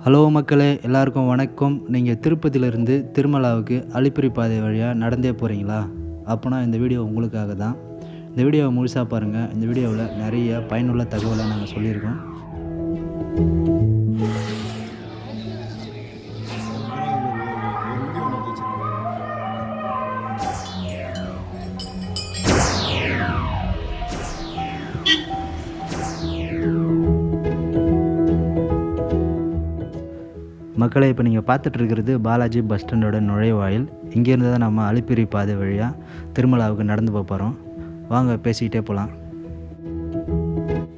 Hello மக்களே, எல்லாருக்கும் வணக்கம். நீங்கள் திருப்பதியிலேருந்து திருமலாவுக்கு அலிப்பிரி பாதை வழியாக நடந்தே போகிறீங்களா? அப்போனா இந்த வீடியோ உங்களுக்காக தான். இந்த வீடியோவை முழுசாக பாருங்கள். இந்த வீடியோவில் நிறைய பயனுள்ள தகவலை நாங்கள் சொல்லியிருக்கோம். மக்களை, இப்போ நீங்கள் பார்த்துட்ருக்கிறது பாலாஜி பஸ் ஸ்டாண்டோட நுழைவாயில். இங்கேருந்து தான் நம்ம அலிப்பிரி பாதை வழியாக திருமலாவுக்கு நடந்து போகிறோம். வாங்க பேசிக்கிட்டே போகலாம்.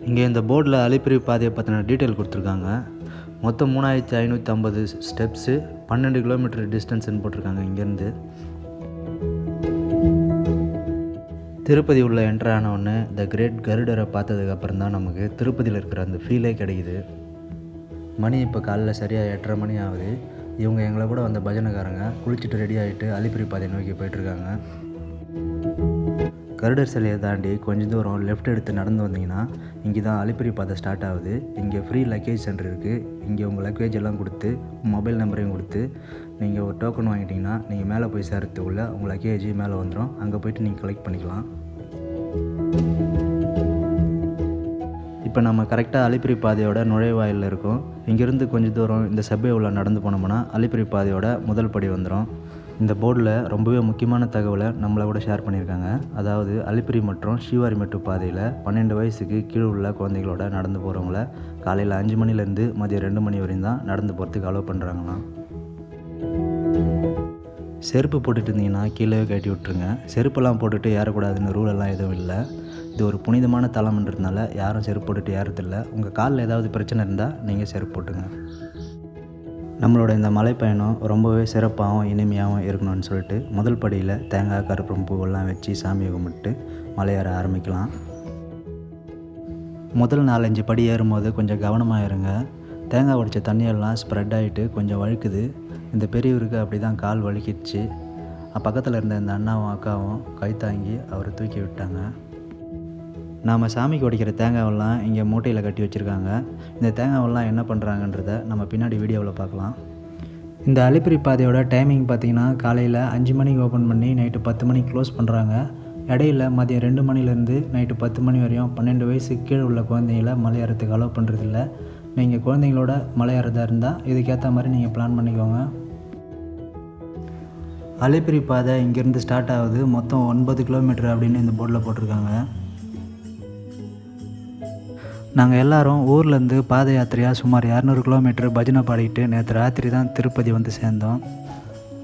இங்கே இந்த போர்டில் அலிப்பிரி பாதையை பற்றின டீட்டெயில் கொடுத்துருக்காங்க. மொத்தம் 3550 ஸ்டெப்ஸு, 12 கிலோமீட்டர் டிஸ்டன்ஸ்ன்னு போட்டிருக்காங்க. இங்கேருந்து திருப்பதி உள்ள என்ட்ரு ஆனவுடனே த கிரேட் கருடரை பார்த்ததுக்கப்புறம் தான் நமக்கு திருப்பதியில் இருக்கிற அந்த ஃபீலே கிடைக்குது. மணி இப்போ காலைல சரியாக 8:30 மணி ஆகுது. இவங்க எங்களை கூட வந்த பஜனைக்காரங்க குளிச்சுட்டு ரெடி ஆகிட்டு அலிப்பிரி பாதை நோக்கி போயிட்டுருக்காங்க. கருடர் சிலையை தாண்டி கொஞ்சம் தூரம் லெஃப்ட் எடுத்து நடந்து வந்தீங்கன்னா இங்கே தான் அலிப்பிரி பாதை ஸ்டார்ட் ஆகுது. இங்கே ஃப்ரீ லக்கேஜ் சென்டர் இருக்குது. இங்கே உங்கள் லக்கேஜ் எல்லாம் கொடுத்து மொபைல் நம்பரையும் கொடுத்து நீங்கள் ஒரு டோக்கன் வாங்கிட்டீங்கன்னா நீங்கள் மேலே போய் சேர்றதுக்குள்ளே உங்கள் லக்கேஜ் மேலே வந்துடும். அங்கே போய்ட்டு நீங்கள் கலெக்ட் பண்ணிக்கலாம். இப்போ நம்ம கரெக்டாக அலிப்பிரி பாதையோட நுழைவாயில் இருக்கோம். இங்கேருந்து கொஞ்சம் தூரம் இந்த சப்வேவில் நடந்து போனோம்னா அலிப்பிரி பாதையோட முதல் படி வந்துடும். இந்த போர்டில் ரொம்பவே முக்கியமான தகவலை நம்மளை கூட ஷேர் பண்ணியிருக்காங்க. அதாவது அலிப்பிரி மற்றும் ஸ்ரீவாரிமெட்டு பாதையில் 12 வயசுக்கு கீழே உள்ள குழந்தைகளோட நடந்து போகிறவங்கள காலையில் 5 மணிலேருந்து மதியம் 2 மணி வரையும் தான் நடந்து போகிறதுக்கு அலோவ் பண்ணுறாங்களாம். செருப்பு போட்டுட்டு இருந்தீங்கன்னா கீழே கட்டி விட்ருங்க. செருப்பெல்லாம் போட்டுட்டு ஏறக்கூடாதுன்னு ரூலெல்லாம் எதுவும் இல்லை. இது ஒரு புனிதமான தலம்ன்றதுனால யாரும் செருப்பு போட்டுட்டு ஏறதில்லை. உங்கள் காலில் ஏதாவது பிரச்சனை இருந்தால் நீங்கள் செருப்பு போட்டுங்க. நம்மளோட இந்த மலைப்பயணம் ரொம்பவே சிறப்பாகவும் இனிமையாகவும் இருக்கணும்னு சொல்லிட்டு முதல் படியில் தேங்காய், கருப்பம் பூவெல்லாம் வச்சு சாமியை கும்பிட்டு மலையேற ஆரம்பிக்கலாம். முதல் 4-5 படி ஏறும்போது கொஞ்சம் கவனமாக இருங்க. தேங்காய் உடைச்ச தண்ணியெல்லாம் ஸ்ப்ரெட் ஆகிட்டு கொஞ்சம் வழுக்குது. இந்த பெரியவருக்கு அப்படி தான் கால் வழுக்கிடுச்சு. பக்கத்தில் இருந்த இந்த அண்ணாவும் அக்காவும் கை தாங்கி அவரை தூக்கி விட்டாங்க. நாம் சாமிக்கு உடைக்கிற தேங்காவெல்லாம் இங்கே மூட்டையில் கட்டி வச்சுருக்காங்க. இந்த தேங்காவெல்லாம் என்ன பண்ணுறாங்கன்றத நம்ம பின்னாடி வீடியோவில் பார்க்கலாம். இந்த அலிப்பிரி பாதையோட டைமிங் பார்த்திங்கன்னா காலையில் 5 மணிக்கு ஓப்பன் பண்ணி நைட்டு 10 மணிக்கு க்ளோஸ் பண்ணுறாங்க. இடையில மதியம் 2 மணிலேருந்து நைட்டு 10 மணி வரையும் 12 வயசுக்கு கீழே உள்ள குழந்தைங்கள மலையேறத்துக்கு அலோவ் பண்ணுறதில்ல. நீங்கள் குழந்தைங்களோட மலையேறதா இருந்தால் இதுக்கேற்ற மாதிரி நீங்கள் பிளான் பண்ணிக்கோங்க. அலிப்பிரி பாதை இங்கேருந்து ஸ்டார்ட் ஆகுது. மொத்தம் 9 கிலோமீட்டர் அப்படின்னு இந்த போர்டில் போட்டிருக்காங்க. நாங்கள் எல்லோரும் ஊர்லேருந்து பாத யாத்திரையாக சுமார் 200 கிலோமீட்டர் பஜனை பாடிட்டு நேற்று ராத்திரி தான் திருப்பதி வந்து சேர்ந்தோம்.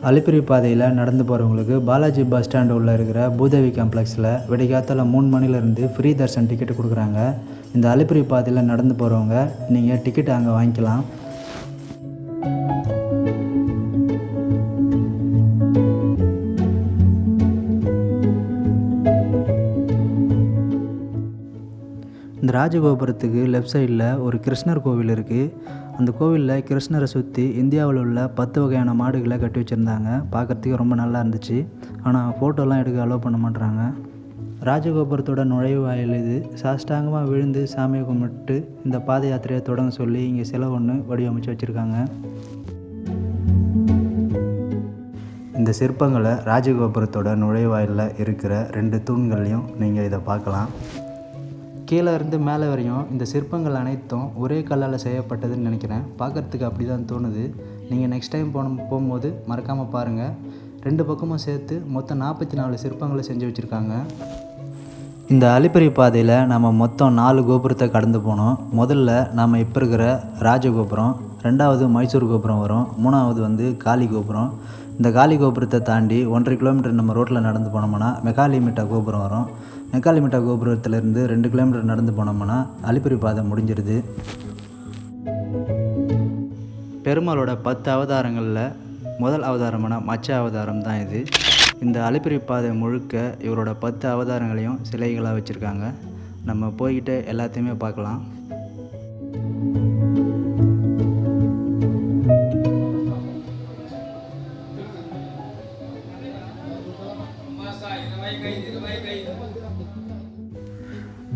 அலிப்பிரி பாதையில் நடந்து போகிறவங்களுக்கு பாலாஜி பஸ் ஸ்டாண்டு உள்ள இருக்கிற பூதேவி காம்ப்ளெக்ஸில் விடைக்காத்தால 3 மணிலேருந்து ஃப்ரீ தர்ஷன் டிக்கெட்டு கொடுக்குறாங்க. இந்த அலிப்பிரி பாதையில் நடந்து போகிறவங்க நீங்கள் டிக்கெட்டு அங்கே வாங்கிக்கலாம். இந்த ராஜகோபுரத்துக்கு லெஃப்ட் சைடில் ஒரு கிருஷ்ணர் கோவில் இருக்குது. அந்த கோவிலில் கிருஷ்ணரை சுற்றி இந்தியாவில் உள்ள 10 வகையான மாடுகளை கட்டி வச்சுருந்தாங்க. பார்க்குறதுக்கு ரொம்ப நல்லா இருந்துச்சு. ஆனால் ஃபோட்டோலாம் எடுக்க அலோவ் பண்ண மாட்டுறாங்க. ராஜகோபுரத்தோட நுழைவாயில் இது. சாஷ்டாங்கமாக விழுந்து சாமியை கும்பிட்டு இந்த பாத யாத்திரையை தொடங்க சொல்லி இங்கே சிலை ஒன்று வடிவமைச்சு வச்சுருக்காங்க. இந்த சிற்பங்களை ராஜகோபுரத்தோட நுழைவாயிலில் இருக்கிற 2 தூண்கள்லையும் நீங்கள் இதை பார்க்கலாம். கீழே இருந்து மேலே வரையும் இந்த சிற்பங்கள் அனைத்தும் ஒரே கல்லால் செய்யப்பட்டதுன்னு நினைக்கிறேன். பார்க்குறதுக்கு அப்படி தான் தோணுது. நீங்கள் நெக்ஸ்ட் டைம் போகும்போது மறக்காமல் பாருங்கள். 2 பக்கமும் சேர்த்து மொத்தம் 44 சிற்பங்களை செஞ்சு வச்சுருக்காங்க. இந்த அலிப்பிரி பாதையில் நம்ம மொத்தம் 4 கோபுரத்தை கடந்து போனோம். முதல்ல நம்ம இப்போ இருக்கிற ராஜகோபுரம், 2வது மைசூர் கோபுரம் வரும், 3வது காளி கோபுரம். இந்த காளி கோபுரத்தை தாண்டி 1.5 கிலோமீட்டர் நம்ம ரோட்டில் நடந்து போனோம்னா மெகாலிமிட்டா கோபுரம் வரும். மெகாலிமிட்டா கோபுரத்துலேருந்து 2 கிலோமீட்டர் நடந்து போனோம்னா அலிப்பிரி பாதை முடிஞ்சிருது. பெருமாளோட 10 அவதாரங்களில் முதல் அவதாரமான மச்ச அவதாரம் தான் இது. இந்த அலிப்பிரி பாதை முழுக்க இவரோட 10 அவதாரங்களையும் சிலைகளாக வச்சுருக்காங்க. நம்ம போய்கிட்டு எல்லாத்தையுமே பார்க்கலாம்.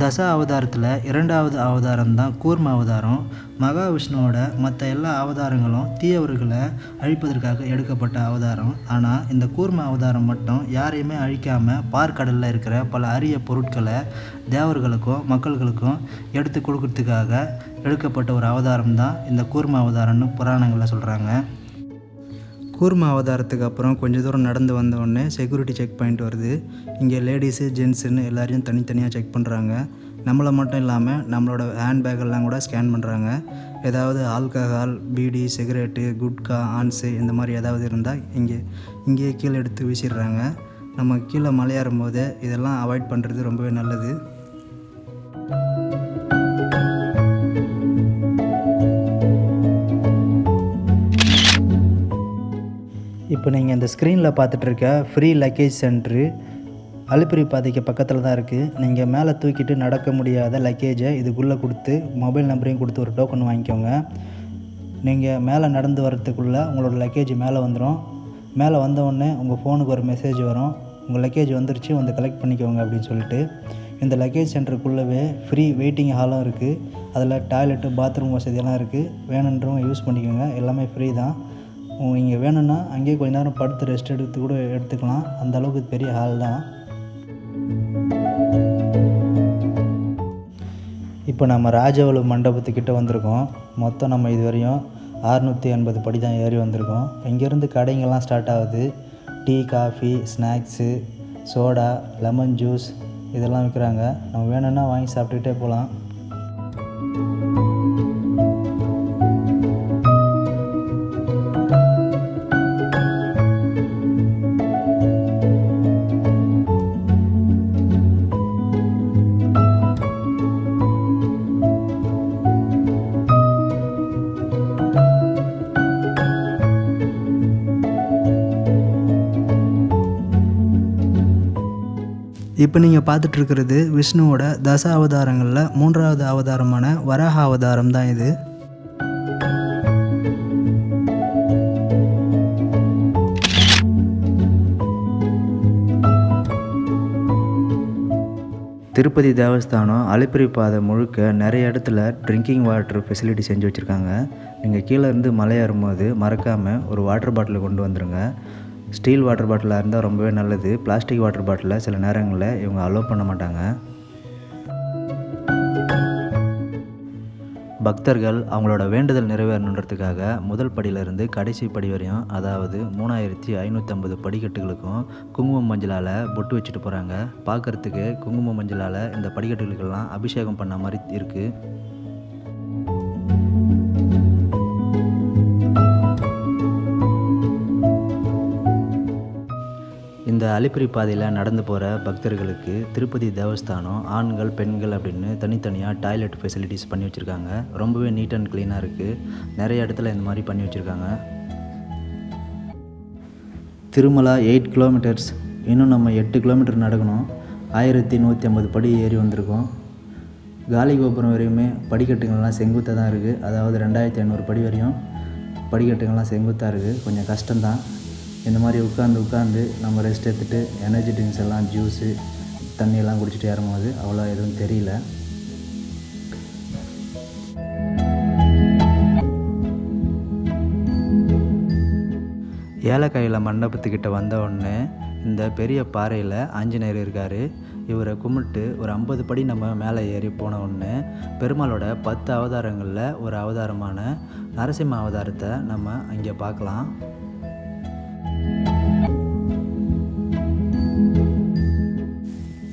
தச அவதாரத்தில் 2வது அவதாரம் தான் கூர்ம அவதாரம். மகாவிஷ்ணுவோட மற்ற எல்லா அவதாரங்களும் தீயவர்களை அழிப்பதற்காக எடுக்கப்பட்ட அவதாரம். ஆனால் இந்த கூர்ம அவதாரம் மட்டும் யாரையுமே அழிக்காமல் பார்க்கடலில் இருக்கிற பல அரிய பொருட்களை தேவர்களுக்கும் மக்கள்களுக்கும் எடுத்து கொடுக்கறதுக்காக எடுக்கப்பட்ட ஒரு அவதாரம் தான் இந்த கூர்ம அவதாரம்னு புராணங்களில் சொல்கிறாங்க. கூர்ம அவதாரத்துக்கு அப்புறம் கொஞ்சம் தூரம் நடந்து வந்தோடனே செக்யூரிட்டி செக் பாயிண்ட் வருது. இங்கே லேடிஸு ஜென்ஸுன்னு எல்லாரையும் தனித்தனியாக செக் பண்ணுறாங்க. நம்மளை மட்டும் இல்லாமல் நம்மளோட ஹேண்ட்பேக்கெல்லாம் கூட ஸ்கேன் பண்ணுறாங்க. ஏதாவது ஆல்கஹால், பீடி, சிகரெட்டு, குட்கா, ஆன்ஸு இந்த மாதிரி ஏதாவது இருந்தால் இங்கேயே கீழே எடுத்து வீசிடுறாங்க. நம்ம கீழே மலையேறும் போது இதெல்லாம் அவாய்ட் பண்ணுறது ரொம்பவே நல்லது. இப்போ நீங்கள் இந்த ஸ்க்ரீனில் பார்த்துட்ருக்க ஃப்ரீ லக்கேஜ் சென்ட்ரு அலிப்பிரி பாதைக்கு பக்கத்தில் தான் இருக்குது. நீங்கள் மேலே தூக்கிட்டு நடக்க முடியாத லக்கேஜை இதுக்குள்ளே கொடுத்து மொபைல் நம்பரையும் கொடுத்து ஒரு டோக்கன் வாங்கிக்கோங்க. நீங்கள் மேலே நடந்து வரத்துக்குள்ளே உங்களோட லக்கேஜ் மேலே வந்துடும். மேலே வந்தவுடனே உங்கள் ஃபோனுக்கு ஒரு மெசேஜ் வரும், உங்கள் லக்கேஜ் வந்துருச்சு, வந்து கலெக்ட் பண்ணிக்கோங்க அப்படின்னு சொல்லிட்டு. இந்த லக்கேஜ் சென்டருக்குள்ளவே ஃப்ரீ வெயிட்டிங் ஹாலும் இருக்குது. அதில் டாய்லெட்டு, பாத்ரூம் வசதியெல்லாம் இருக்குது. வேணுன்றவங்க யூஸ் பண்ணிக்கோங்க. எல்லாமே ஃப்ரீ தான். இங்கே வேணும்னா அங்கேயே கொஞ்ச நேரம் படுத்து ரெஸ்ட் எடுத்துக்கலாம். அந்த அளவுக்கு பெரிய ஹால் தான். இப்போ நம்ம ராஜவலு மண்டபத்துக்கிட்ட வந்திருக்கோம். மொத்தம் நம்ம இதுவரையும் 680 படி தான் ஏறி வந்திருக்கோம். இங்கேருந்து கடைங்கள்லாம் ஸ்டார்ட் ஆகுது. Tea, coffee, snacks, soda, lemon juice இதெல்லாம் விற்கிறாங்க. நம்ம வேணும்னா வாங்கி சாப்பிட்டுக்கிட்டே போகலாம். இப்போ நீங்கள் பார்த்துட்ருக்கிறது விஷ்ணுவோட தச அவதாரங்களில் 3வது அவதாரமான வராக அவதாரம் தான் இது. திருப்பதி தேவஸ்தானம் அலிப்பிரி பாதை முழுக்க நிறைய இடத்துல ட்ரிங்கிங் வாட்டர் ஃபெசிலிட்டி செஞ்சு வச்சுருக்காங்க. நீங்கள் கீழே இருந்து மலையேறும்போது மறக்காமல் ஒரு வாட்டர் பாட்டில் கொண்டு வந்துடுங்க. ஸ்டீல் வாட்டர் பாட்டிலாக இருந்தால் ரொம்பவே நல்லது. பிளாஸ்டிக் வாட்டர் பாட்டிலை சில நேரங்களில் இவங்க அலோவ் பண்ண மாட்டாங்க. பக்தர்கள் அவங்களோட வேண்டுதல் நிறைவேறணுன்றதுக்காக முதல் படியிலேருந்து கடைசி படி வரையும், அதாவது 3550 படிக்கட்டுகளுக்கும் குங்குமம் மஞ்சளால் பொட்டு வச்சுட்டு போகிறாங்க. பார்க்குறதுக்கு குங்குமம் மஞ்சளால் இந்த படிக்கட்டுகளுக்கெல்லாம் அபிஷேகம் பண்ண மாதிரி இருக்குது. இந்த அலிப்பிரி பாதையில் நடந்து போகிற பக்தர்களுக்கு திருப்பதி தேவஸ்தானம் ஆண்கள், பெண்கள் அப்படின்னு தனித்தனியாக டாய்லெட் ஃபெசிலிட்டிஸ் பண்ணி வச்சுருக்காங்க. ரொம்பவே நீட் அண்ட் க்ளீனாக இருக்குது. நிறைய இடத்துல இந்த மாதிரி பண்ணி வச்சுருக்காங்க. திருமலா 8 கிலோமீட்டர்ஸ். இன்னும் நம்ம 8 கிலோமீட்டர் நடக்கணும். 1150 படி ஏறி வந்திருக்கோம். காலி கோபுரம் வரையுமே படிக்கட்டுங்கள்லாம் செங்குத்தாக தான் இருக்குது. அதாவது 2500 படி வரையும் படிக்கட்டுங்கள்லாம் செங்குத்தாக இருக்குது. கொஞ்சம் கஷ்டம்தான். இந்த மாதிரி உட்காந்து நம்ம ரெஸ்ட் எடுத்துகிட்டு எனர்ஜி ட்ரிங்க்ஸ் எல்லாம், ஜூஸு, தண்ணியெல்லாம் குடிச்சிட்டு ஏறும்போது அவ்வளோ எதுவும் தெரியல. ஏலக்காயில் மண்டபத்துக்கிட்ட வந்த உடனே இந்த பெரிய பாறையில் ஆஞ்சநேயர் இருக்கார். இவரை கும்பிட்டு ஒரு 50 படி நம்ம மேலே ஏறி போன உடனே பெருமாளோட 10 அவதாரங்களில் ஒரு அவதாரமான நரசிம்ம அவதாரத்தை நம்ம அங்கே பார்க்கலாம்.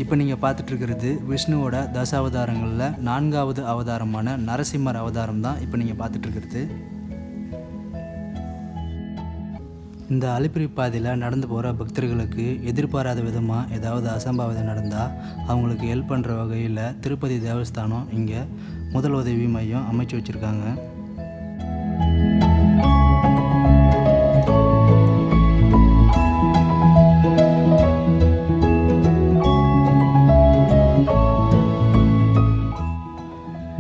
இப்போ நீங்கள் பார்த்துட்ருக்கிறது விஷ்ணுவோட தச அவதாரங்களில் 4வது அவதாரமான நரசிம்மர் அவதாரம் தான் இப்போ நீங்கள் பார்த்துட்ருக்கிறது. இந்த அலிப்பிரி பாதையில் நடந்து போகிற பக்தர்களுக்கு எதிர்பாராத விதமாக ஏதாவது அசம்பாவிதம் நடந்தால் அவங்களுக்கு ஹெல்ப் பண்ணுற வகையில் திருப்பதி தேவஸ்தானம் இங்கே முதல் உதவி மையம் அமைச்சு வச்சுருக்காங்க.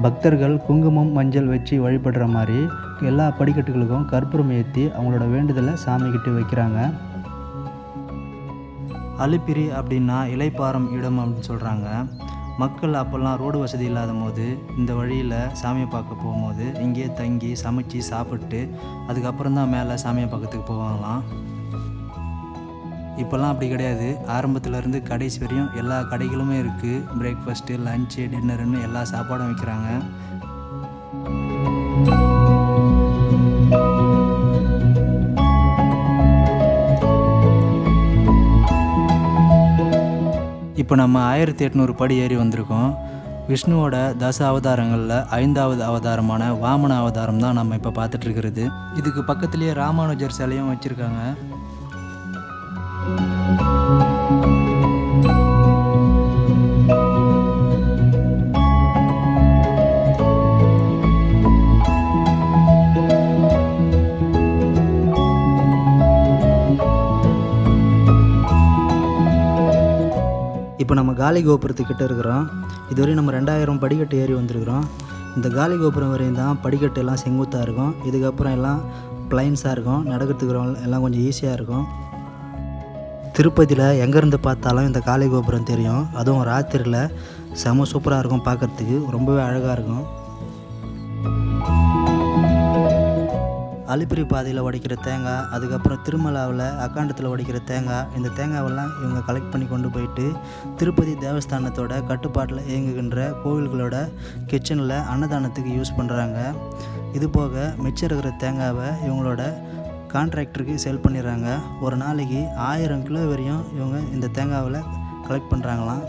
பக்தர்கள் குங்குமம், மஞ்சள் வச்சு வழிபடுற மாதிரி எல்லா படிக்கட்டுகளுக்கும் கற்பூரம் ஏற்றி அவங்களோட வேண்டுதலை சாமிக்கிட்ட வைக்கிறாங்க. அலிப்பிரி அப்படின்னா இலைப்பாறும் இடம் அப்படின்னு சொல்கிறாங்க. மக்கள் அப்போல்லாம் ரோடு வசதி இல்லாத போது இந்த வழியில் சாமியை பார்க்க போகும்போது இங்கேயே தங்கி சமைச்சு சாப்பிட்டு அதுக்கப்புறம் தான் மேலே சாமியை பார்க்கறதுக்கு போவாங்களாம். இப்போல்லாம் அப்படி கிடையாது. ஆரம்பத்துலேருந்து கடைசி வரையும் எல்லா கடைகளுமே இருக்குது. பிரேக்ஃபாஸ்ட்டு, லஞ்சு, டின்னருன்னு எல்லா சாப்பாடும் வைக்கிறாங்க. இப்போ நம்ம 1800 படி ஏறி வந்திருக்கோம். விஷ்ணுவோட அவதாரங்களில் 5வது அவதாரமான வாமன அவதாரம் தான் நம்ம இப்போ பார்த்துட்ருக்கிறது. இதுக்கு பக்கத்துலேயே ராமானுஜர் சிலையும் வச்சுருக்காங்க. இப்போ நம்ம காலி கோபுரத்துக்கிட்ட இருக்கிறோம். இதுவரையும் நம்ம 2000 படிக்கட்டு ஏறி வந்திருக்கிறோம். இந்த காலி கோபுரம் வரையும் தான் படிக்கட்டு எல்லாம் செங்குத்தாக இருக்கும். இதுக்கப்புறம் எல்லாம் ப்ளைன்ஸாக இருக்கும். நடக்கிறதுக்கு எல்லாம் கொஞ்சம் ஈஸியாக இருக்கும். திருப்பதியில் எங்கேருந்து பார்த்தாலும் இந்த காலி கோபுரம் தெரியும். அதுவும் ராத்திரியில் செம சூப்பராக இருக்கும். பார்க்குறதுக்கு ரொம்பவே அழகாக இருக்கும். அலிப்பிரி பாதையில் உடைக்கிற தேங்காய், அதுக்கப்புறம் திருமலாவில் அக்காண்டத்தில் உடைக்கிற தேங்காய், இந்த தேங்காவெல்லாம் இவங்க கலெக்ட் பண்ணி கொண்டு போயிட்டு திருப்பதி தேவஸ்தானத்தோட கட்டுப்பாட்டில் இயங்குகின்ற கோவில்களோட கிச்சனில் அன்னதானத்துக்கு யூஸ் பண்ணுறாங்க. இது போக மிச்சம் இருக்கிற தேங்காவை இவங்களோட கான்ட்ராக்டருக்கு சேல் பண்ணிடுறாங்க. ஒரு நாளைக்கு 1000 கிலோ வரையும் இவங்க இந்த தேங்காவில் கலெக்ட் பண்ணுறாங்களாம்.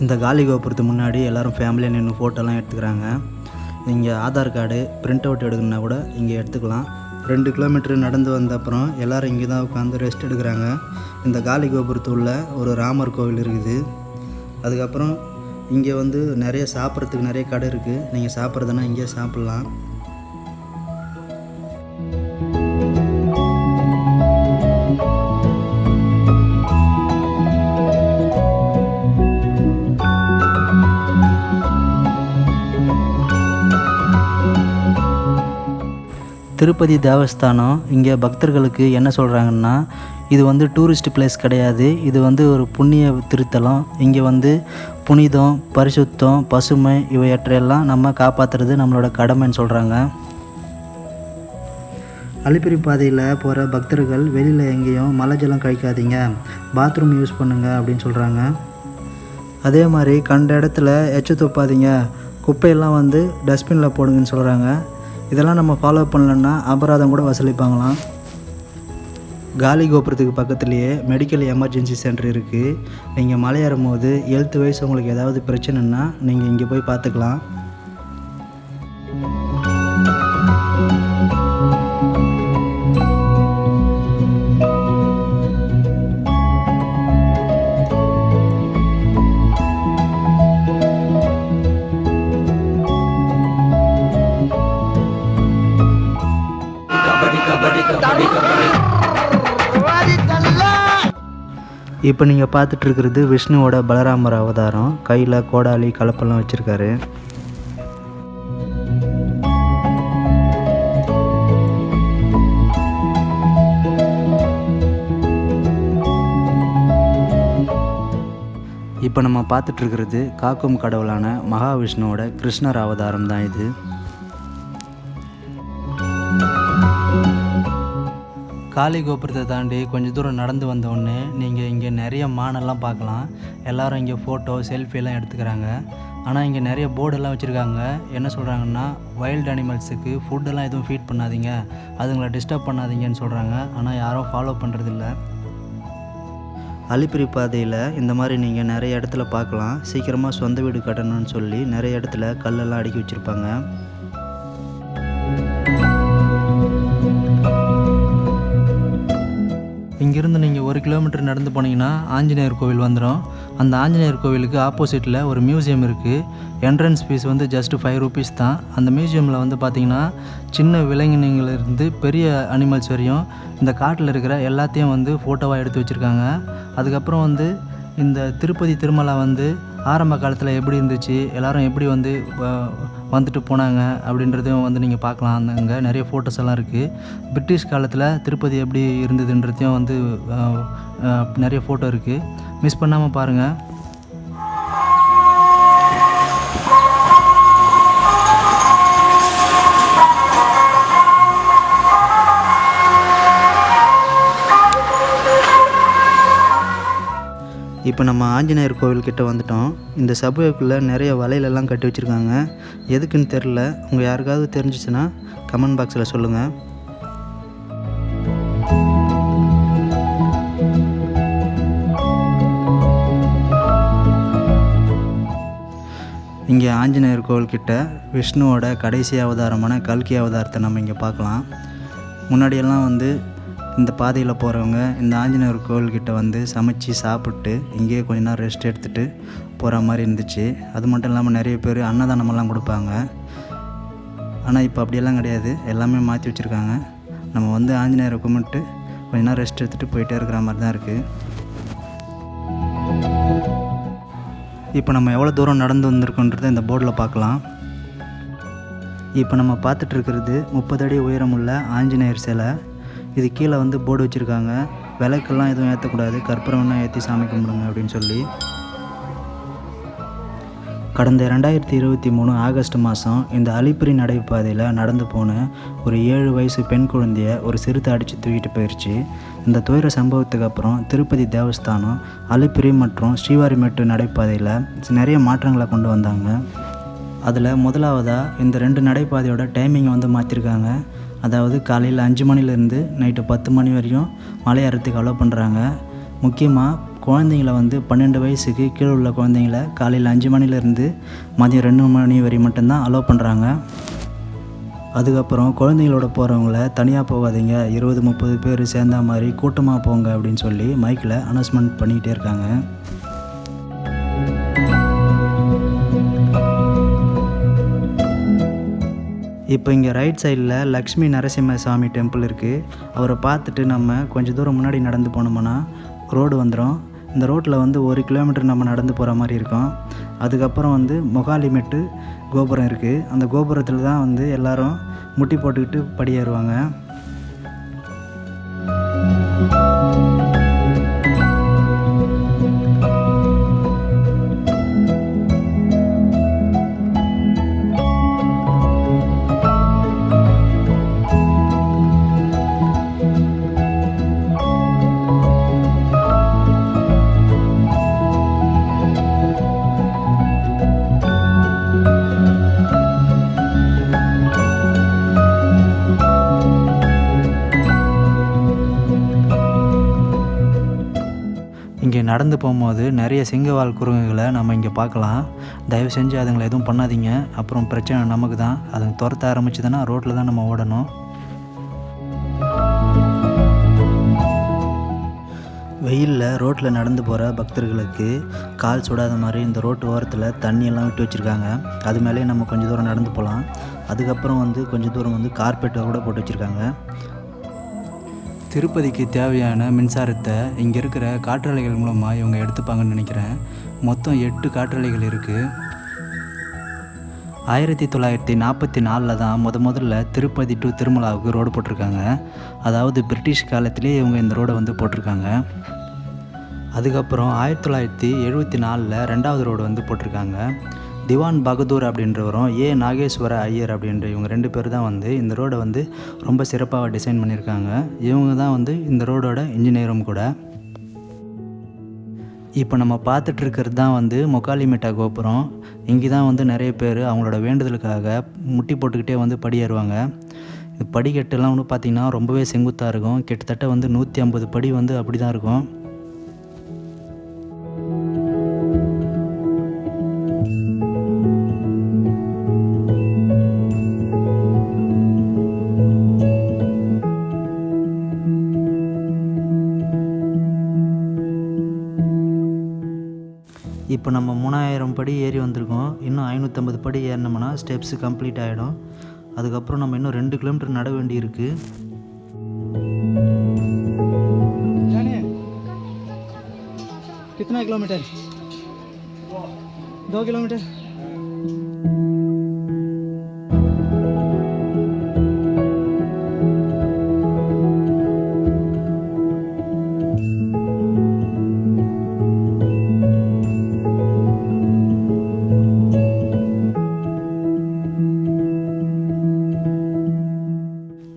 இந்த காலி கோபுரத்துக்கு முன்னாடி எல்லோரும் ஃபேமிலியாக நின்று ஃபோட்டோலாம் எடுத்துக்கிறாங்க. இங்கே ஆதார் கார்டு பிரிண்ட் அவுட் எடுக்கணுன்னா கூட இங்கே எடுத்துக்கலாம். 2 கிலோமீட்டர் நடந்து வந்த அப்புறம் எல்லோரும் இங்கே தான் உட்காந்து ரெஸ்ட் எடுக்கிறாங்க. இந்த காலி கோபுரத்துள்ள ஒரு ராமர் கோவில் இருக்குது. அதுக்கப்புறம் இங்கே நிறைய சாப்பிட்றதுக்கு நிறைய கடை இருக்குது. நீங்கள் சாப்பிட்றதுனா இங்கே சாப்பிட்லாம். திருப்பதி தேவஸ்தானம் இங்கே பக்தர்களுக்கு என்ன சொல்கிறாங்கன்னா, இது டூரிஸ்ட் பிளேஸ் கிடையாது. இது ஒரு புண்ணிய திருத்தலம். இங்கே புனிதம், பரிசுத்தம், பசுமை இவையற்றையெல்லாம் நம்ம காப்பாற்றுறது நம்மளோட கடமைன்னு சொல்கிறாங்க. அலிப்பிரி பாதையில் போகிற பக்தர்கள் வெளியில் எங்கேயும் மலை ஜலம் கழிக்காதீங்க, பாத்ரூம் யூஸ் பண்ணுங்கள் அப்படின்னு சொல்கிறாங்க. அதே மாதிரி கண்ட இடத்துல எச்சு துப்பாதீங்க, குப்பையெல்லாம் டஸ்ட்பினில் போடுங்கன்னு சொல்கிறாங்க. இதெல்லாம் நம்ம ஃபாலோ பண்ணலன்னா அபராதம் கூட வசூலிப்பாங்களாம். காலி கோபுரத்துக்கு பக்கத்துலேயே மெடிக்கல் எமர்ஜென்சி சென்டர் இருக்குது. நீங்கள் மலை ஏறும் போது ஹெல்த் வைஸ் உங்களுக்கு ஏதாவது பிரச்சனைன்னா நீங்கள் இங்கே போய் பார்த்துக்கலாம். இப்போ நீங்கள் பார்த்துட்ருக்கிறது விஷ்ணுவோட பலராமர் அவதாரம். கையில் கோடாலி கலப்பெல்லாம் வச்சுருக்காரு. இப்போ நம்ம பார்த்துட்ருக்கிறது காக்கும் கடவுளான மகாவிஷ்ணுவோட கிருஷ்ணர் அவதாரம் தான் இது. காளி கோபுரத்தை தாண்டி கொஞ்சம் தூரம் நடந்து வந்தோடனே நீங்கள் இங்கே நிறைய மானெல்லாம் பார்க்கலாம். எல்லோரும் இங்கே ஃபோட்டோ செல்ஃபியெல்லாம் எடுத்துக்கிறாங்க. ஆனால் இங்கே நிறைய போர்டெல்லாம் வச்சுருக்காங்க. என்ன சொல்கிறாங்கன்னா, வைல்டு அனிமல்ஸுக்கு ஃபுட்டெல்லாம் எதுவும் ஃபீட் பண்ணாதீங்க, அதுங்களை டிஸ்டர்ப் பண்ணாதீங்கன்னு சொல்கிறாங்க. ஆனால் யாரும் ஃபாலோ பண்ணுறதில்ல. அலிப்பிரி பாதையில் இந்த மாதிரி நீங்கள் நிறைய இடத்துல பார்க்கலாம். சீக்கிரமாக சொந்த வீடு கட்டணும்னு சொல்லி நிறைய இடத்துல கல்லெல்லாம் அடுக்கி வச்சுருப்பாங்க. இங்கேருந்து நீங்கள் 1 கிலோமீட்டர் நடந்து போனீங்கன்னா ஆஞ்சநேயர் கோவில் வந்துடும். அந்த ஆஞ்சநேயர் கோவிலுக்கு ஆப்போசிட்டில் ஒரு மியூசியம் இருக்குது. என்ட்ரன்ஸ் ஃபீஸ் ஜஸ்ட் 5 ரூபீஸ் தான். அந்த மியூசியமில் பார்த்தீங்கன்னா சின்ன விலங்கினங்களிலிருந்து பெரிய அனிமல்ஸ் வரையும் இந்த காட்டில் இருக்கிற எல்லாத்தையும் ஃபோட்டோவாக எடுத்து வச்சுருக்காங்க. அதுக்கப்புறம் இந்த திருப்பதி திருமலா வந்து ஆரம்ப காலத்தில் எப்படி இருந்துச்சு, எல்லோரும் எப்படி வந்து வந்துட்டு போனாங்க அப்படின்றதையும் வந்து நீங்கள் பார்க்கலாம். அங்கே நிறைய ஃபோட்டோஸ் எல்லாம் இருக்குது. பிரிட்டிஷ் காலத்தில் திருப்பதி எப்படி இருந்ததுன்றதையும் வந்து நிறைய ஃபோட்டோ இருக்குது. மிஸ் பண்ணாமல் பாருங்கள். இப்போ நம்ம ஆஞ்சநேயர் கோவில்கிட்ட வந்துட்டோம். இந்த சபைக்குள்ளே நிறைய வலையிலெல்லாம் கட்டி வச்சுருக்காங்க. எதுக்குன்னு தெரில. உங்கள் யாருக்காவது தெரிஞ்சிச்சுன்னா கமெண்ட் பாக்ஸில் சொல்லுங்கள். இங்கே ஆஞ்சநேயர் கோவில்கிட்ட விஷ்ணுவோட கடைசி அவதாரமான கல்கி அவதாரத்தை நம்ம இங்கே பார்க்கலாம். முன்னாடியெல்லாம் வந்து இந்த பாதையில் போகிறவங்க இந்த ஆஞ்சநேயர் கோவில்கிட்ட வந்து சமைச்சு சாப்பிட்டு இங்கேயே கொஞ்ச நேரம் ரெஸ்ட் எடுத்துகிட்டு போகிற மாதிரி இருந்துச்சு. அது மட்டும் இல்லாமல் நிறைய பேர் அன்னதானமெல்லாம் கொடுப்பாங்க. ஆனால் இப்போ அப்படியெல்லாம் கிடையாது, எல்லாமே மாற்றி வச்சுருக்காங்க. நம்ம வந்து ஆஞ்சநேயரை கும்பிட்டு கொஞ்ச நேரம் ரெஸ்ட் எடுத்துகிட்டு போயிட்டே இருக்கிற மாதிரி தான் இருக்குது. இப்போ நம்ம எவ்வளோ தூரம் நடந்து வந்திருக்கோன்றதை இந்த போர்டில் பார்க்கலாம். இப்போ நம்ம பார்த்துட்ருக்கிறது 30 அடி உயரமுள்ள ஆஞ்சநேயர் சிலை. இது கீழே வந்து போர்டு வச்சுருக்காங்க. விளக்கெல்லாம் எதுவும் ஏற்றக்கூடாது, கற்பூரம்னா ஏற்றி சாமி கும்பிடுங்க அப்படின்னு சொல்லி. கடந்த 2023 ஆகஸ்ட் மாதம் இந்த அலிப்பிரி நடைபாதையில் நடந்து போன ஒரு 7 வயசு பெண் குழந்தைய ஒரு சிறுத்தை அடித்து தூக்கிட்டு போயிடுச்சு. இந்த துயர சம்பவத்துக்கு அப்புறம் திருப்பதி தேவஸ்தானம் அலிப்பிரி மற்றும் ஸ்ரீவாரிமெட்டு நடைபாதையில் நிறைய மாற்றங்களை கொண்டு வந்தாங்க. அதில் முதலாவதாக இந்த 2 நடைபாதையோட டைமிங்கை வந்து மாற்றிருக்காங்க. அதாவது காலையில் 5 மணிலேருந்து நைட்டு 10 மணி வரையும் மலை ஏறத்துக்கு அலோவ் பண்ணுறாங்க. முக்கியமாக குழந்தைங்கள வந்து 12 வயசுக்கு கீழே உள்ள குழந்தைங்கள காலையில் 5 மணிலேருந்து மதியம் 2 மணி வரை மட்டும்தான் அலோவ் பண்ணுறாங்க. அதுக்கப்புறம் குழந்தைங்களோட போகிறவங்கள தனியாக போகாதீங்க, 20-30 பேர் சேர்ந்த மாதிரி கூட்டமாக போங்க அப்படின்னு சொல்லி மைக்கில் அனௌன்ஸ்மெண்ட் பண்ணிக்கிட்டே இருக்காங்க. இப்போ இங்கே ரைட் சைடில் லக்ஷ்மி நரசிம்ம சாமி டெம்பிள் இருக்குது. அவரை பார்த்துட்டு நம்ம கொஞ்சம் தூரம் முன்னாடி நடந்து போனோம்னா ரோடு வந்துடும். இந்த ரோட்டில் வந்து 1 கிலோமீட்டர் நம்ம நடந்து போகிற மாதிரி இருக்கும். அதுக்கப்புறம் வந்து மொகாலிமெட்டு கோபுரம் இருக்குது. அந்த கோபுரத்தில் தான் வந்து எல்லோரும் முட்டி போட்டுக்கிட்டு படியேறுவாங்க. இங்கே நடந்து போகும்போது நிறைய சிங்கவால் குரங்குகளை நம்ம இங்கே பார்க்கலாம். தயவு செஞ்சு அதுங்களை எதுவும் பண்ணாதீங்க, அப்புறம் பிரச்சனை நமக்கு தான். அதுங்க துரத்த ஆரம்பிச்சுதுன்னா ரோட்டில் தான் நம்ம ஓடணும். வெயிலில் ரோட்டில் நடந்து போகிற பக்தர்களுக்கு கால் சுடாத மாதிரி இந்த ரோட்டு ஓரத்தில் தண்ணியெல்லாம் விட்டு வச்சுருக்காங்க. அது மேலே நம்ம கொஞ்சம் தூரம் நடந்து போகலாம். அதுக்கப்புறம் வந்து கொஞ்சம் தூரம் வந்து கார்பெட்டை கூட போட்டு வச்சுருக்காங்க. திருப்பதிக்கு தேவையான மின்சாரத்தை இங்கே இருக்கிற காற்றாலைகள் மூலமாக இவங்க எடுத்துப்பாங்கன்னு நினைக்கிறேன். மொத்தம் 8 காற்றாலைகள் இருக்குது. 1944 தான் முதல்ல திருப்பதி டு திருமலாவுக்கு ரோடு போட்டிருக்காங்க. அதாவது பிரிட்டிஷ் காலத்திலே இவங்க இந்த ரோடை வந்து போட்டிருக்காங்க. அதுக்கப்புறம் 1974 2வது ரோடு வந்து போட்டிருக்காங்க. திவான் பகதூர் அப்படின்றவரும் நாகேஸ்வர ஐயர் அப்படின்ற இவங்க 2 பேர் தான் வந்து இந்த ரோடை வந்து ரொம்ப சிறப்பாக டிசைன் பண்ணியிருக்காங்க. இவங்க தான் வந்து இந்த ரோடோட இன்ஜினியரும் கூட. இப்போ நம்ம பார்த்துட்ருக்கிறது தான் வந்து மொகாலிமெட்டா கோபுரம். இங்கே தான் வந்து நிறைய பேர் அவங்களோட வேண்டுதலுக்காக முட்டி போட்டுக்கிட்டே வந்து படியேறுவாங்க. இந்த படிக்கட்டுலாம் வந்து பார்த்திங்கன்னா ரொம்பவே செங்குத்தாக இருக்கும். கிட்டத்தட்ட வந்து 150 படி வந்து அப்படி தான் இருக்கும். இப்போ நம்ம 3000 படி ஏறி வந்திருக்கோம். இன்னும் 550 படி ஏறினோம்னா ஸ்டெப்ஸு கம்ப்ளீட் ஆகிடும். அதுக்கப்புறம் நம்ம இன்னும் 2 கிலோமீட்டர் நட வேண்டி இருக்குது. कितना किलोमीटर? 2 किलोमीटर.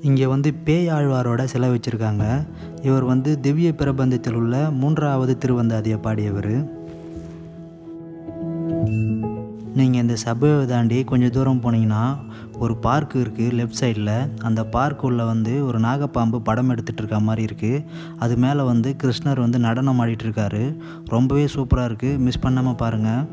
இங்கே வந்து பேயாழ்வாரோட சிலை வச்சுருக்காங்க. இவர் வந்து திவ்ய பிரபந்தத்தில் உள்ள 3வது திருவந்தாதியை பாடியவர். நீங்கள் இந்த சபையை தாண்டி கொஞ்சம் தூரம் போனீங்கன்னா ஒரு பார்க் இருக்குது லெஃப்ட் சைடில். அந்த பார்க் உள்ள வந்து ஒரு நாகப்பாம்பு படம் எடுத்துகிட்டு இருக்க மாதிரி இருக்குது. அது மேலே வந்து கிருஷ்ணர் வந்து நடனம் ஆடிட்டு இருக்காரு. ரொம்பவே சூப்பராக இருக்குது, மிஸ் பண்ணாமல் பாருங்கள்.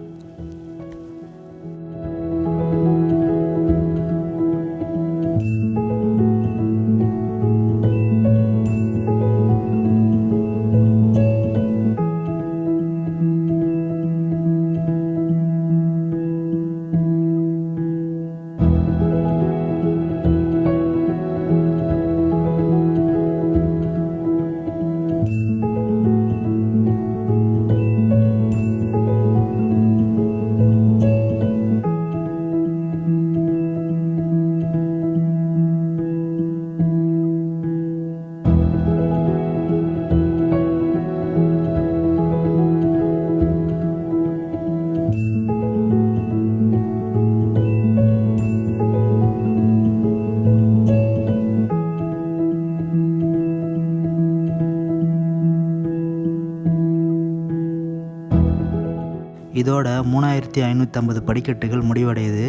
இதோட 3550 படிக்கட்டுகள் முடிவடையுது.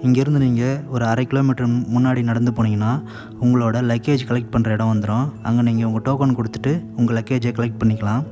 இங்கேருந்து நீங்கள் ஒரு 1/2 கிலோமீட்டர் முன்னாடி நடந்து போனீங்கன்னா உங்களோட லக்கேஜ் கலெக்ட் பண்ணுற இடம் வந்துடும். அங்கே நீங்கள் உங்கள் டோக்கன் கொடுத்துட்டு உங்கள் லக்கேஜை கலெக்ட் பண்ணிக்கலாம்.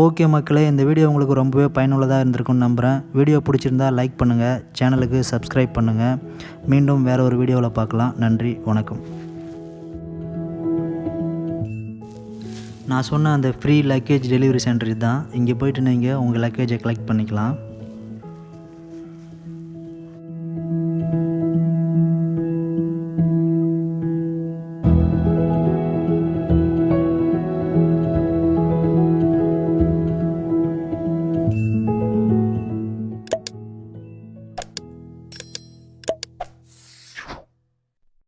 ஓகே மக்களே, இந்த வீடியோ உங்களுக்கு ரொம்பவே பயனுள்ளதாக இருந்திருக்கும்னு நம்புகிறேன். வீடியோ பிடிச்சிருந்தா லைக் பண்ணுங்கள், சேனலுக்கு சப்ஸ்கிரைப் பண்ணுங்கள். மீண்டும் வேறு ஒரு வீடியோவில் பார்க்கலாம். நன்றி, வணக்கம். நான் சொன்ன அந்த ஃப்ரீ லக்கேஜ் டெலிவரி சென்டர் தான். இங்கே போய்ட்டு நீங்கள் உங்கள் லக்கேஜை கலெக்ட் பண்ணிக்கலாம்.